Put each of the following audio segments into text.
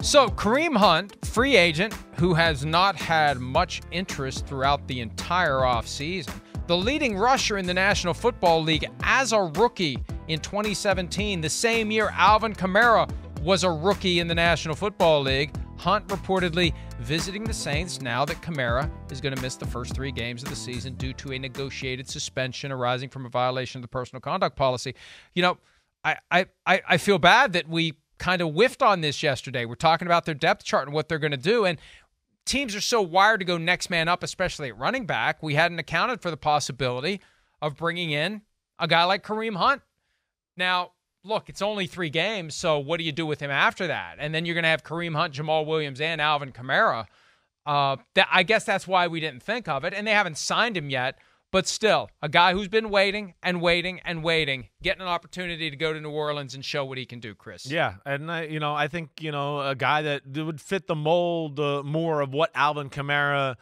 So Kareem Hunt, free agent, who has not had much interest throughout the entire offseason. The leading rusher in the National Football League as a rookie in 2017, the same year Alvin Kamara was a rookie in the National Football League. Hunt reportedly visiting the Saints now that Kamara is going to miss the first 3 games of the season due to a negotiated suspension arising from a violation of the personal conduct policy. You know, I feel bad that we kind of whiffed on this yesterday. We're talking about their depth chart and what they're going to do, and teams are so wired to go next man up, especially at running back. We hadn't accounted for the possibility of bringing in a guy like Kareem Hunt. Now, look, it's only 3 games, so what do you do with him after that? And then you're going to have Kareem Hunt, Jamal Williams, and Alvin Kamara. I guess that's why we didn't think of it, and they haven't signed him yet. But still, a guy who's been waiting and waiting and waiting, getting an opportunity to go to New Orleans and show what he can do, Chris. Yeah, and I think a guy that would fit the mold more of what Alvin Kamara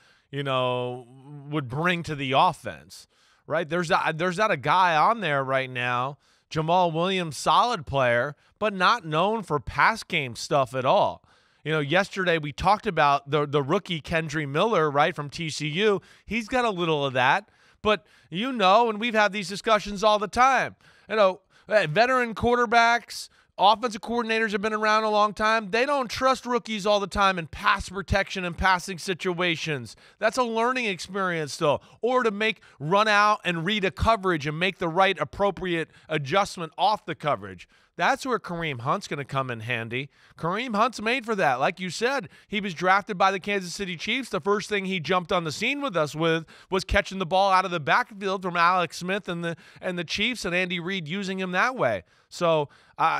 would bring to the offense, right? There's not a guy on there right now. Jamal Williams, solid player, but not known for pass game stuff at all. Yesterday we talked about the rookie Kendry Miller, right, from TCU. He's got a little of that. But and we've had these discussions all the time. Veteran quarterbacks, offensive coordinators have been around a long time. They don't trust rookies all the time in pass protection and passing situations. That's a learning experience still. Or to run out and read a coverage and make the right appropriate adjustment off the coverage. That's where Kareem Hunt's going to come in handy. Kareem Hunt's made for that. Like you said, he was drafted by the Kansas City Chiefs. The first thing he jumped on the scene with us with was catching the ball out of the backfield from Alex Smith and the Chiefs, and Andy Reid using him that way. So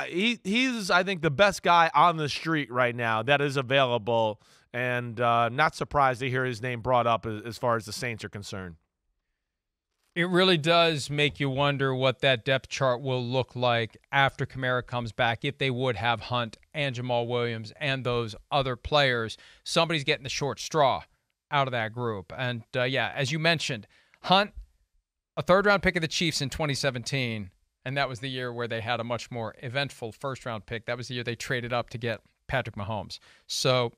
he's, I think, the best guy on the street right now that is available, and not surprised to hear his name brought up as far as the Saints are concerned. It really does make you wonder what that depth chart will look like after Kamara comes back, if they would have Hunt and Jamal Williams and those other players. Somebody's getting the short straw out of that group. And, as you mentioned, Hunt, a third-round pick of the Chiefs in 2017, and that was the year where they had a much more eventful first-round pick. That was the year they traded up to get Patrick Mahomes. So,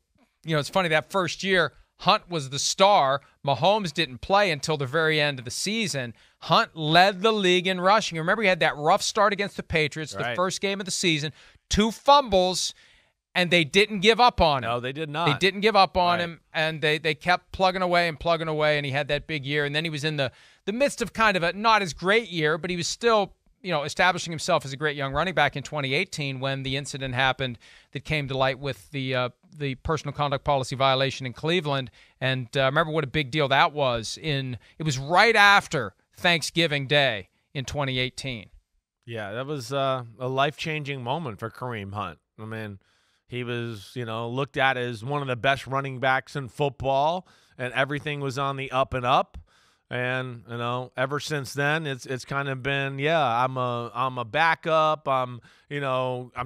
it's funny, that first year, Hunt was the star. Mahomes didn't play until the very end of the season. Hunt led the league in rushing. Remember, he had that rough start against the Patriots, the first game of the season, 2 fumbles, and they didn't give up on him. No, they did not. They didn't give up on him, and they kept plugging away, and he had that big year. And then he was in the midst of kind of a not as great year, but he was still establishing himself as a great young running back in 2018 when the incident happened that came to light with the personal conduct policy violation in Cleveland. And remember what a big deal that was. It was right after Thanksgiving Day in 2018. Yeah, that was a life-changing moment for Kareem Hunt. I mean, he was, looked at as one of the best running backs in football, and everything was on the up and up. And ever since then, it's kind of been, I'm a backup. I'm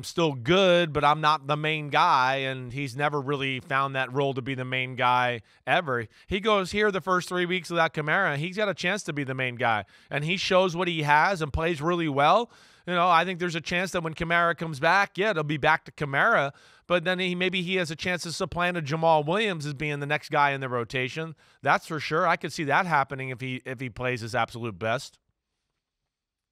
still good, but I'm not the main guy. And he's never really found that role to be the main guy ever. He goes here the first 3 weeks without Kamara. He's got a chance to be the main guy, and he shows what he has and plays really well. I think there's a chance that when Kamara comes back, it'll be back to Kamara. But then maybe he has a chance to supplant a Jamal Williams as being the next guy in the rotation. That's for sure. I could see that happening if he plays his absolute best.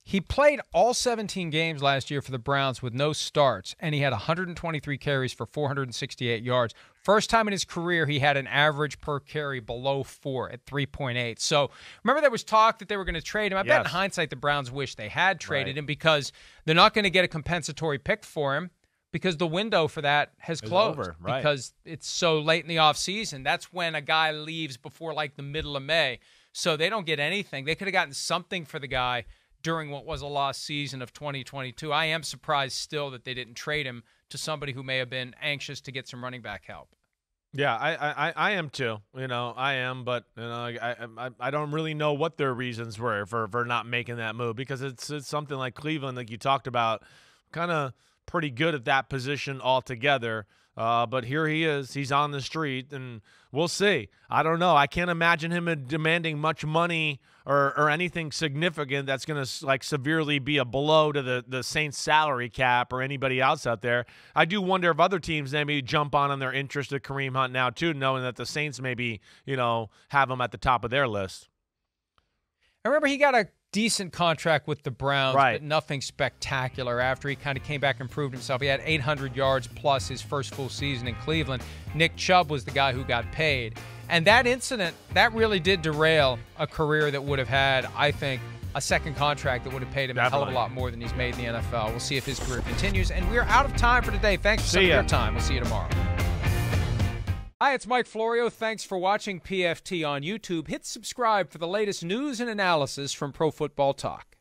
He played all 17 games last year for the Browns with no starts, and he had 123 carries for 468 yards. First time in his career he had an average per carry below 4 at 3.8. So remember there was talk that they were going to trade him. I bet in hindsight the Browns wish they had traded him because they're not going to get a compensatory pick for him because the window for that has closed because it's so late in the offseason. That's when a guy leaves before like the middle of May. So they don't get anything. They could have gotten something for the guy during what was a lost season of 2022. I am surprised still that they didn't trade him to somebody who may have been anxious to get some running back help. Yeah, I am too. I am, but I don't really know what their reasons were for not making that move because it's something like Cleveland, like you talked about, kind of pretty good at that position altogether. But here he is. He's on the street, and we'll see. I don't know. I can't imagine him demanding much money or anything significant that's going to like severely be a blow to the Saints salary cap or anybody else out there. I do wonder if other teams maybe jump on their interest in Kareem Hunt now too, knowing that the Saints maybe, have him at the top of their list. I remember he got a decent contract with the Browns, right, but nothing spectacular after he kind of came back and proved himself. He had 800 yards plus his first full season in Cleveland. Nick Chubb was the guy who got paid. And that incident, that really did derail a career that would have had, I think, a second contract that would have paid him a hell of a lot more than he's made in the NFL. We'll see if his career continues. And we're out of time for today. Thanks for some of your time. We'll see you tomorrow. Hi, it's Mike Florio. Thanks for watching PFT on YouTube. Hit subscribe for the latest news and analysis from Pro Football Talk.